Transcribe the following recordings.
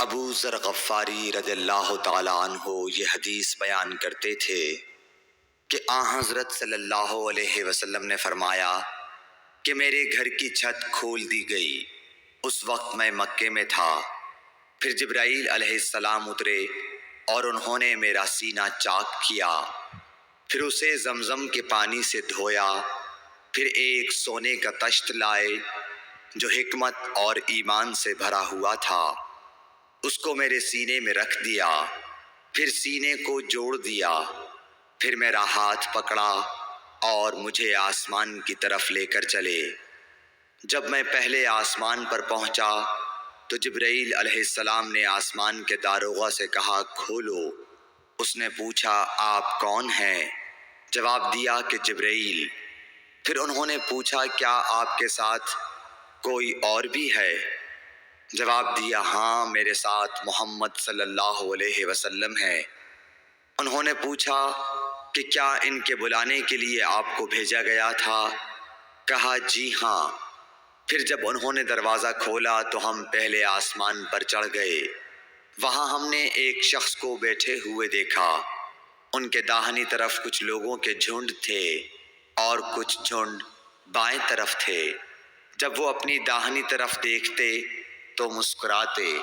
ابو ذر غفاری رضی اللہ تعالی عنہ یہ حدیث بیان کرتے تھے کہ حضرت صلی اللہ علیہ وسلم نے فرمایا کہ میرے گھر کی چھت کھول دی گئی۔ اس وقت میں مکے میں تھا۔ پھر جبرائیل علیہ السلام اترے اور انہوں نے میرا سینہ چاک کیا، پھر اسے زمزم کے پانی سے دھویا، پھر ایک سونے کا طشت لائے جو حکمت اور ایمان سے بھرا ہوا تھا، اس کو میرے سینے میں رکھ دیا، پھر سینے کو جوڑ دیا، پھر میرا ہاتھ پکڑا اور مجھے آسمان کی طرف لے کر چلے۔ جب میں پہلے آسمان پر پہنچا تو جبرائیل علیہ السلام نے آسمان کے داروغہ سے کہا کھولو۔ اس نے پوچھا آپ کون ہیں؟ جواب دیا کہ جبرائیل۔ پھر انہوں نے پوچھا کیا آپ کے ساتھ کوئی اور بھی ہے؟ جواب دیا ہاں، میرے ساتھ محمد صلی اللہ علیہ وسلم ہے۔ انہوں نے پوچھا کہ کیا ان کے بلانے کے لیے آپ کو بھیجا گیا تھا؟ کہا جی ہاں۔ پھر جب انہوں نے دروازہ کھولا تو ہم پہلے آسمان پر چڑھ گئے۔ وہاں ہم نے ایک شخص کو بیٹھے ہوئے دیکھا۔ ان کے داہنی طرف کچھ لوگوں کے جھنڈ تھے اور کچھ جھنڈ بائیں طرف تھے۔ جب وہ اپنی داہنی طرف دیکھتے تو مسکراتے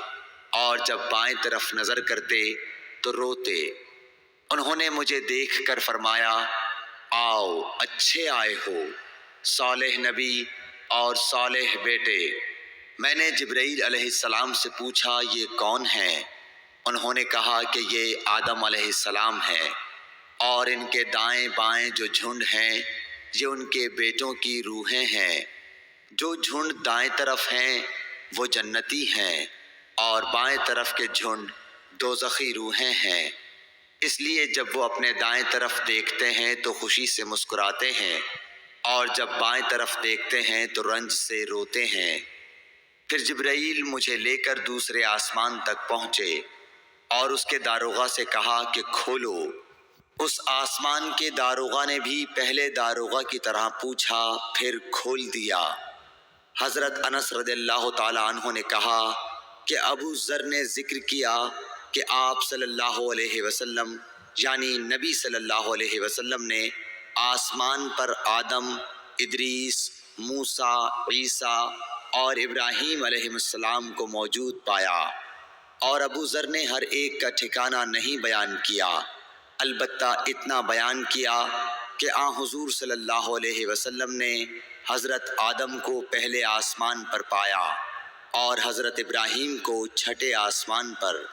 اور جب بائیں طرف نظر کرتے تو روتے۔ انہوں نے مجھے دیکھ کر فرمایا آؤ اچھے آئے ہو، صالح نبی اور صالح بیٹے۔ میں نے جبرائیل علیہ السلام سے پوچھا یہ کون ہیں؟ انہوں نے کہا کہ یہ آدم علیہ السلام ہیں، اور ان کے دائیں بائیں جو جھنڈ ہیں یہ ان کے بیٹوں کی روحیں ہیں۔ جو جھنڈ دائیں طرف ہیں وہ جنتی ہیں، اور بائیں طرف کے جھنڈ دوزخی روحیں ہیں۔ اس لیے جب وہ اپنے دائیں طرف دیکھتے ہیں تو خوشی سے مسکراتے ہیں، اور جب بائیں طرف دیکھتے ہیں تو رنج سے روتے ہیں۔ پھر جبرائیل مجھے لے کر دوسرے آسمان تک پہنچے اور اس کے داروغہ سے کہا کہ کھولو۔ اس آسمان کے داروغہ نے بھی پہلے داروغہ کی طرح پوچھا، پھر کھول دیا۔ حضرت انس رضی اللہ تعالی عنہ نے کہا کہ ابو ذر نے ذکر کیا کہ آپ صلی اللہ علیہ وسلم یعنی نبی صلی اللہ علیہ وسلم نے آسمان پر آدم، ادریس، موسیٰ، عیسیٰ اور ابراہیم علیہ السلام کو موجود پایا، اور ابو ذر نے ہر ایک کا ٹھکانہ نہیں بیان کیا، البتہ اتنا بیان کیا کہ حضور صلی اللہ علیہ وسلم نے حضرت آدم کو پہلے آسمان پر پایا اور حضرت ابراہیم کو چھٹے آسمان پر۔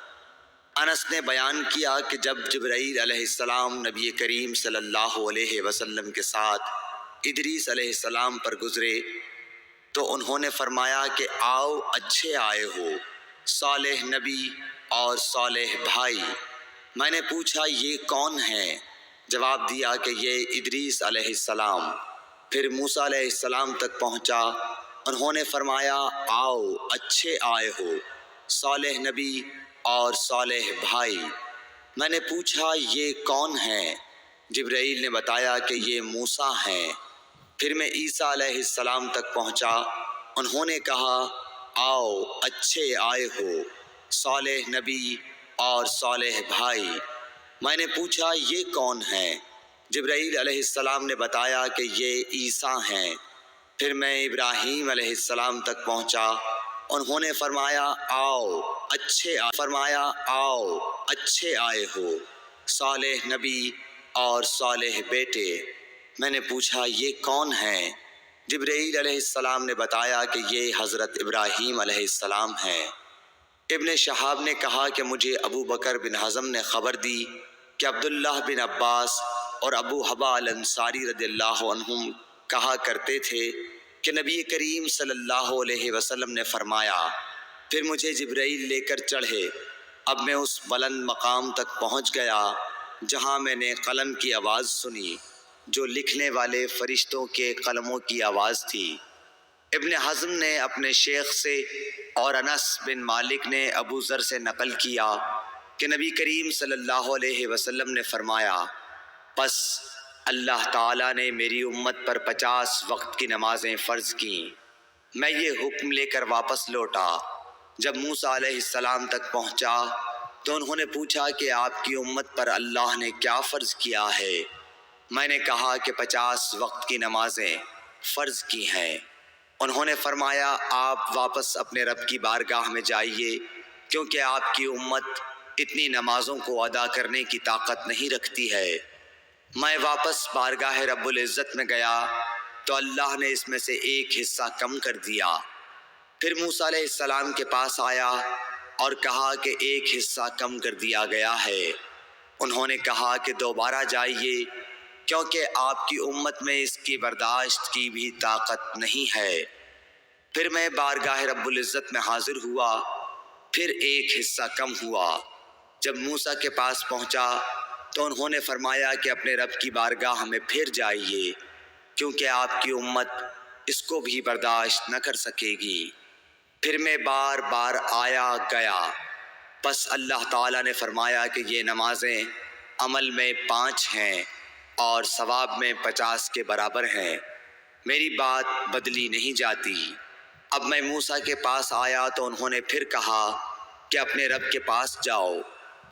انس نے بیان کیا کہ جب جبرائیل علیہ السلام نبی کریم صلی اللہ علیہ وسلم کے ساتھ ادریس علیہ السلام پر گزرے تو انہوں نے فرمایا کہ آؤ اچھے آئے ہو، صالح نبی اور صالح بھائی۔ میں نے پوچھا یہ کون ہیں؟ جواب دیا کہ یہ ادریس علیہ السلام۔ پھر موسیٰ علیہ السلام تک پہنچا۔ انہوں نے فرمایا آؤ اچھے آئے ہو، صالح نبی اور صالح بھائی۔ میں نے پوچھا یہ کون ہیں؟ جبرائیل نے بتایا کہ یہ موسیٰ ہیں۔ پھر میں عیسیٰ علیہ السلام تک پہنچا۔ انہوں نے کہا آؤ اچھے آئے ہو، صالح نبی اور صالح بھائی۔ میں نے پوچھا یہ کون ہیں؟ جبرائیل علیہ السلام نے بتایا کہ یہ عیسیٰ ہیں۔ پھر میں ابراہیم علیہ السلام تک پہنچا۔ انہوں نے فرمایا آؤ اچھے آئے ہو، صالح نبی اور صالح بیٹے۔ میں نے پوچھا یہ کون ہیں؟ جبرائیل علیہ السلام نے بتایا کہ یہ حضرت ابراہیم علیہ السلام ہیں۔ ابن شہاب نے کہا کہ مجھے ابو بکر بن حزم نے خبر دی کہ عبداللہ بن عباس اور ابو حبا الانصاری رضی اللہ عنہم کہا کرتے تھے کہ نبی کریم صلی اللہ علیہ وسلم نے فرمایا، پھر مجھے جبرائیل لے کر چڑھے۔ اب میں اس بلند مقام تک پہنچ گیا جہاں میں نے قلم کی آواز سنی جو لکھنے والے فرشتوں کے قلموں کی آواز تھی۔ ابن حزم نے اپنے شیخ سے اور انس بن مالک نے ابو ذر سے نقل کیا کہ نبی کریم صلی اللہ علیہ وسلم نے فرمایا، پس اللہ تعالیٰ نے میری امت پر 50 وقت کی نمازیں فرض کیں۔ میں یہ حکم لے کر واپس لوٹا جب موسیٰ علیہ السلام تک پہنچا تو انہوں نے پوچھا کہ آپ کی امت پر اللہ نے کیا فرض کیا ہے؟ میں نے کہا کہ 50 وقت کی نمازیں فرض کی ہیں۔ انہوں نے فرمایا آپ واپس اپنے رب کی بارگاہ میں جائیے، کیونکہ آپ کی امت اتنی نمازوں کو ادا کرنے کی طاقت نہیں رکھتی ہے۔ میں واپس بارگاہ رب العزت میں گیا تو اللہ نے اس میں سے ایک حصہ کم کر دیا۔ پھر موسیٰ علیہ السلام کے پاس آیا اور کہا کہ ایک حصہ کم کر دیا گیا ہے۔ انہوں نے کہا کہ دوبارہ جائیے، کیونکہ آپ کی امت میں اس کی برداشت کی بھی طاقت نہیں ہے۔ پھر میں بارگاہ رب العزت میں حاضر ہوا، پھر ایک حصہ کم ہوا۔ جب موسیٰ کے پاس پہنچا تو انہوں نے فرمایا کہ اپنے رب کی بارگاہ میں پھر جائیے، کیونکہ آپ کی امت اس کو بھی برداشت نہ کر سکے گی۔ پھر میں بار بار آیا گیا، پس اللہ تعالیٰ نے فرمایا کہ یہ نمازیں عمل میں 5 ہیں اور ثواب میں 50 کے برابر ہیں، میری بات بدلی نہیں جاتی۔ اب میں موسیٰ کے پاس آیا تو انہوں نے پھر کہا کہ اپنے رب کے پاس جاؤ،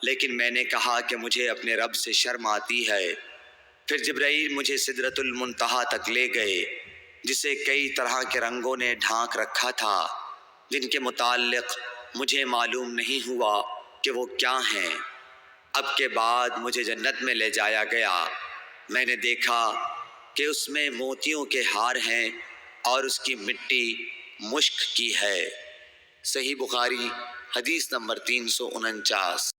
لیکن میں نے کہا کہ مجھے اپنے رب سے شرم آتی ہے۔ پھر جبرائیل مجھے سدرۃ المنتہا تک لے گئے، جسے کئی طرح کے رنگوں نے ڈھانک رکھا تھا، جن کے متعلق مجھے معلوم نہیں ہوا کہ وہ کیا ہیں۔ اب کے بعد مجھے جنت میں لے جایا گیا۔ میں نے دیکھا کہ اس میں موتیوں کے ہار ہیں اور اس کی مٹی مشک کی ہے۔ صحیح بخاری حدیث نمبر 349۔